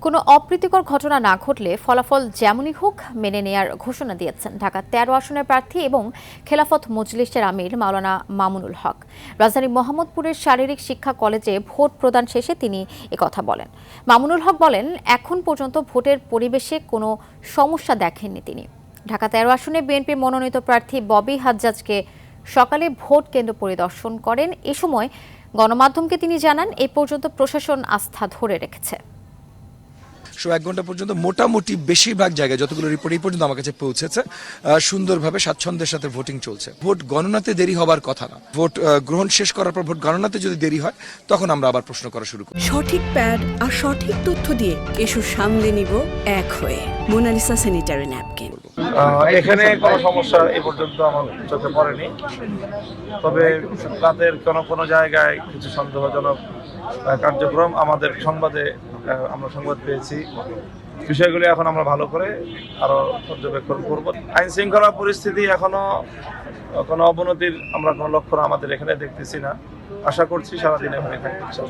কোনো অপ্রীতিকর ঘটনা না ঘটলে ফলাফল যেমনই হোক মেনে নেয়ার ঘোষণা দিয়েছেন ঢাকা ১৩ আসনের প্রার্থী এবং খেলাফত মজলিসের আমির মাওলানা মামুনুল হক। রাজধানী মোহাম্মদপুরের শারীরিক শিক্ষা কলেজে ভোট প্রদান শেষে তিনি একথা বলেন। মামুনুল হক বলেন, এখন পর্যন্ত ভোটের পরিবেশে কোনো সমস্যা দেখেননি তিনি। ঢাকা ১৩ আসনে বিএনপি মনোনীত প্রার্থী ববি হাজ্জাজকে সকালে ভোট কেন্দ্র পরিদর্শন করেন। এ সময় গণমাধ্যমকে তিনি জানান, এ পর্যন্ত প্রশাসন আস্থা ধরে রেখেছে। ১ ঘন্টা পর্যন্ত মোটামুটি বেশিরভাগ জায়গায় যতগুলো রিপোর্ট এই পর্যন্ত আমার কাছে পৌঁছেছে, সুন্দরভাবে স্বাচ্ছন্দ্যের সাথে ভোটিং চলছে। ভোট গণনাতে দেরি হবার কথা না। ভোট গ্রহণ শেষ করার পর ভোট গণনাতে যদি দেরি হয় তখন আমরা আবার প্রশ্ন করা শুরু করি। সঠিক প্যাড আর সঠিক তথ্য দিয়ে এসব সামলে নিব এক হয়ে। Monalisa sanitary napkin. এখানে কোনো সমস্যা এ পর্যন্ত আমার চোখে পড়েনি, তবে রাতের কোনো জায়গায় কিছু সন্দেহজনক কার্যক্রম আমাদের আমরা সংবাদ পেয়েছি। বিষয়গুলি এখন আমরা ভালো করে আরো পর্যবেক্ষণ করব। আইন শৃঙ্খলা পরিস্থিতি এখনো কোনো অবনতির আমরা কোনো লক্ষণ আমাদের এখানে দেখতেছি না। আশা করছি সারাদিন এভাবে থাকতে চাই।